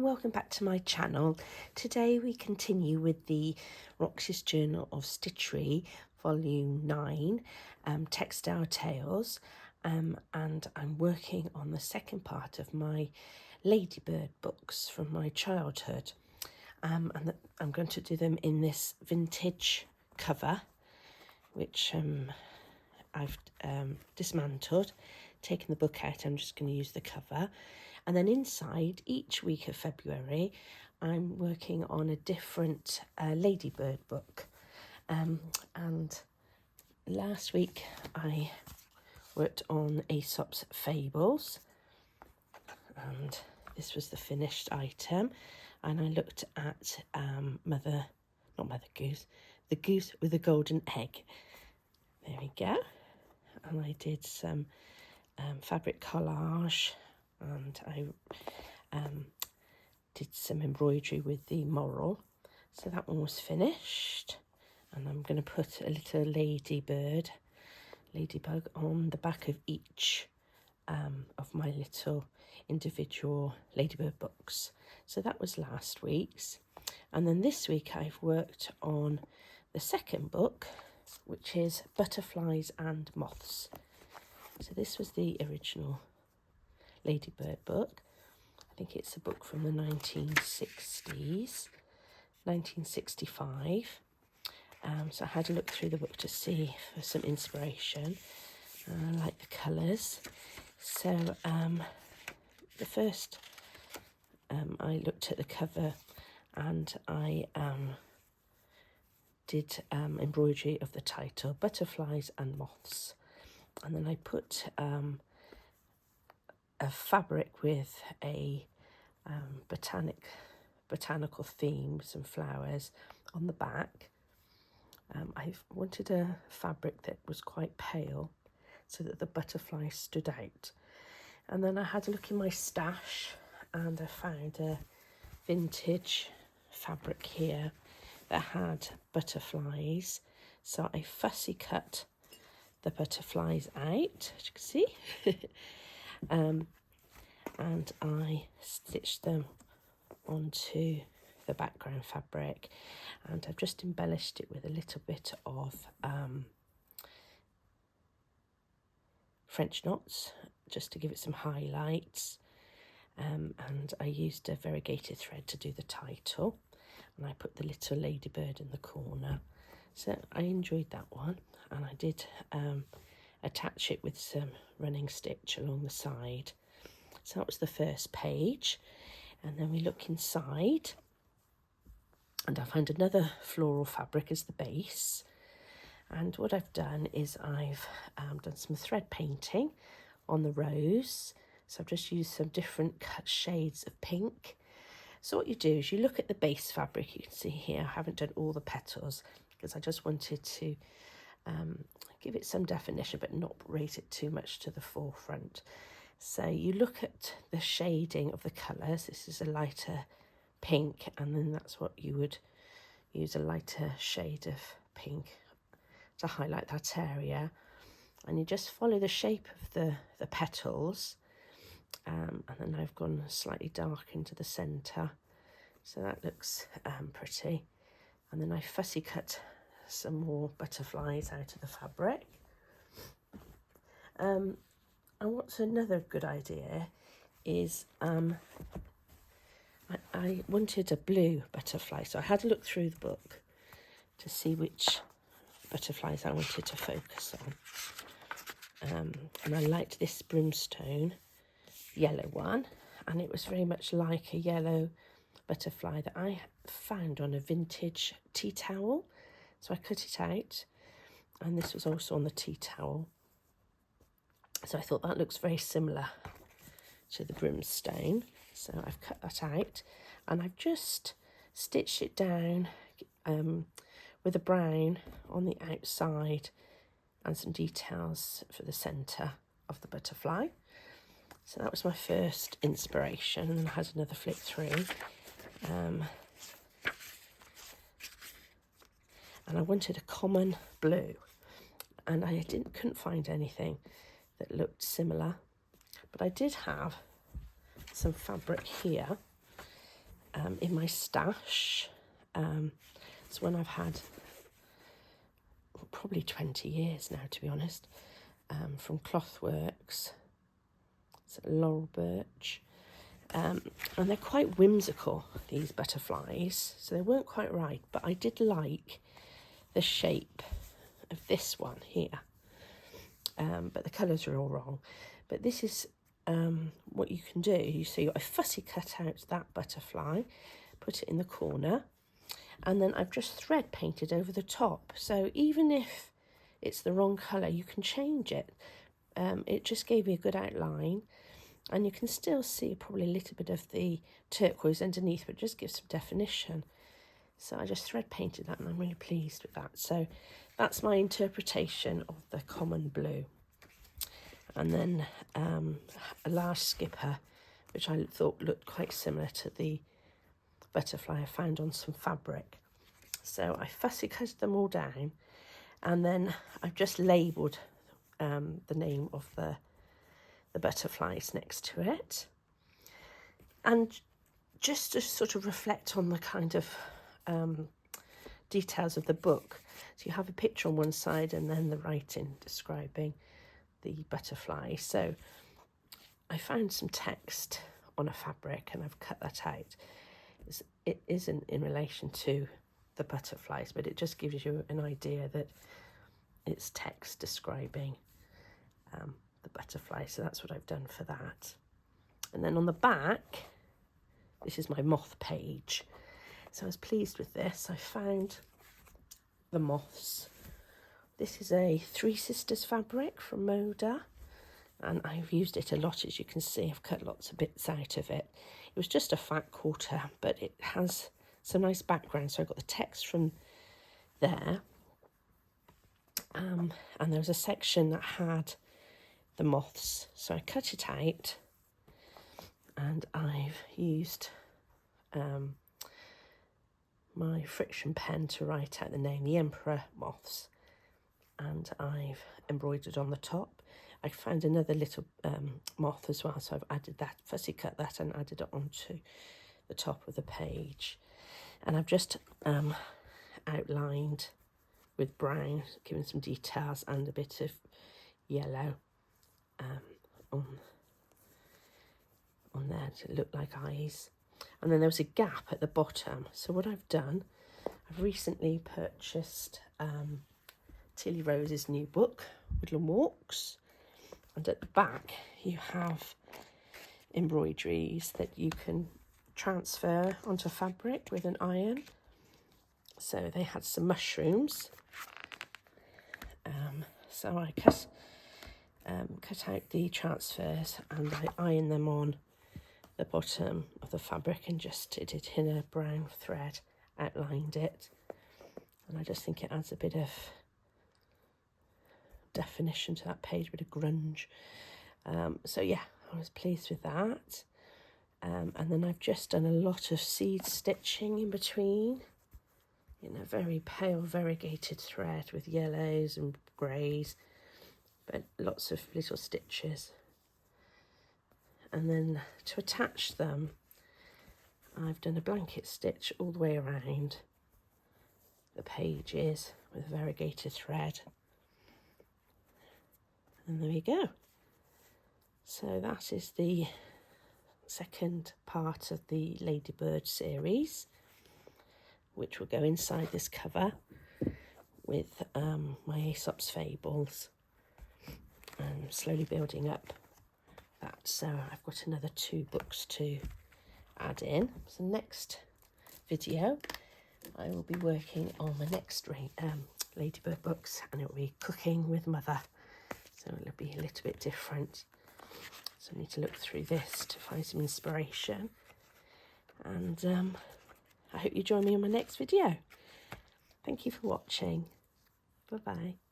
welcome back to my channel. Today we continue with the Roxy's Journal of Stitchery Volume 9, Textile Tales, and I'm working on the second part of my Ladybird books from my childhood. And I'm going to do them in this vintage cover, which I've dismantled, taken the book out. I'm just going to use the cover. And then inside, each week of February, I'm working on a different Ladybird book. And last week I worked on Aesop's Fables, and this was the finished item. And I looked at the goose with the golden egg. There we go. And I did some fabric collage, and I did some embroidery with the moral. So that one was finished, and I'm going to put a little ladybug on the back of each of my little individual Ladybird books. So that was last week's. And then this week I've worked on the second book, which is Butterflies and Moths. So this was the original Ladybird book. I think it's a book from the 1960s, 1965. So I had a look through the book to see for some inspiration. I like the colours. So the first, I looked at the cover, and I did embroidery of the title, Butterflies and Moths. And then I put a fabric with a botanical theme, some flowers on the back. I wanted a fabric that was quite pale so that the butterfly stood out. And then I had a look in my stash, and I found a vintage fabric here that had butterflies. So I fussy cut the butterflies out, as you can see. And I stitched them onto the background fabric, and I've just embellished it with a little bit of French knots just to give it some highlights, and I used a variegated thread to do the title, and I put the little ladybird in the corner. So I enjoyed that one, and I did attach it with some running stitch along the side. So that was the first page, and then we look inside, and I found another floral fabric as the base. And what I've done is I've done some thread painting on the rose. So I've just used some different shades of pink. So what you do is you look at the base fabric. You can see here I haven't done all the petals because I just wanted to give it some definition but not raise it too much to the forefront. So you look at the shading of the colours. This is a lighter pink, and then that's what you would use, a lighter shade of pink to highlight that area. And you just follow the shape of the petals, and then I've gone slightly dark into the centre, so that looks pretty. And then I fussy cut some more butterflies out of the fabric. And what's another good idea is I wanted a blue butterfly, so I had a look through the book to see which butterflies I wanted to focus on. And I liked this brimstone yellow one, and it was very much like a yellow butterfly that I found on a vintage tea towel. So I cut it out, and this was also on the tea towel. So I thought that looks very similar to the brimstone. So I've cut that out, and I've just stitched it down with a brown on the outside and some details for the centre of the butterfly. So that was my first inspiration, and I had another flick through. And I wanted a common blue, and I couldn't find anything that looked similar, but I did have some fabric here in my stash. It's one I've had probably 20 years now, to be honest, from Clothworks. It's Laurel Birch. And they're quite whimsical, these butterflies, so they weren't quite right, but I did like the shape of this one here. But the colours are all wrong. But this is what you can do. So I fussy cut out that butterfly, put it in the corner, and then I've just thread painted over the top. So even if it's the wrong colour, you can change it. It just gave me a good outline, and you can still see probably a little bit of the turquoise underneath, but it just gives some definition. So I just thread painted that, and I'm really pleased with that. So that's my interpretation of the common blue. And then a large skipper, which I thought looked quite similar to the butterfly I found on some fabric. So I fussy cut them all down, and then I've just labelled the name of the butterflies next to it. And just to sort of reflect on the kind of details of the book. So you have a picture on one side and then the writing describing the butterfly. So I found some text on a fabric and I've cut that out. It isn't in relation to the butterflies, but it just gives you an idea that it's text describing the butterfly. So that's what I've done for that. And then on the back, this is my moth page. So I was pleased with this. I found the moths. This is a Three Sisters fabric from Moda, and I've used it a lot, as you can see. I've cut lots of bits out of it. It was just a fat quarter, but it has some nice background. So I got the text from there, and there was a section that had the moths. So I cut it out, and I've used my friction pen to write out the name, the Emperor Moths, and I've embroidered on the top. I found another little moth as well, so I've added that, fussy cut that and added it onto the top of the page. And I've just outlined with brown, given some details and a bit of yellow on there to look like eyes. And then there was a gap at the bottom. So what I've done, I've recently purchased Tilly Rose's new book, Woodland Walks. And at the back, you have embroideries that you can transfer onto fabric with an iron. So they had some mushrooms. So I cut out the transfers and I ironed them on the bottom of the fabric and just did it in a brown thread, outlined it, and I just think it adds a bit of definition to that page, a bit of grunge. So yeah, I was pleased with that. And then I've just done a lot of seed stitching in between in a very pale variegated thread with yellows and greys, but lots of little stitches. And then to attach them, I've done a blanket stitch all the way around the pages with variegated thread. And there we go. So that is the second part of the Ladybird series, which will go inside this cover with my Aesop's Fables, and slowly building up that. So I've got another 2 books to add in. So next video I will be working on my next Ladybird books, and it will be cooking with Mother, so it'll be a little bit different. So I need to look through this to find some inspiration, and I hope you join me in my next video. Thank you for watching. Bye bye.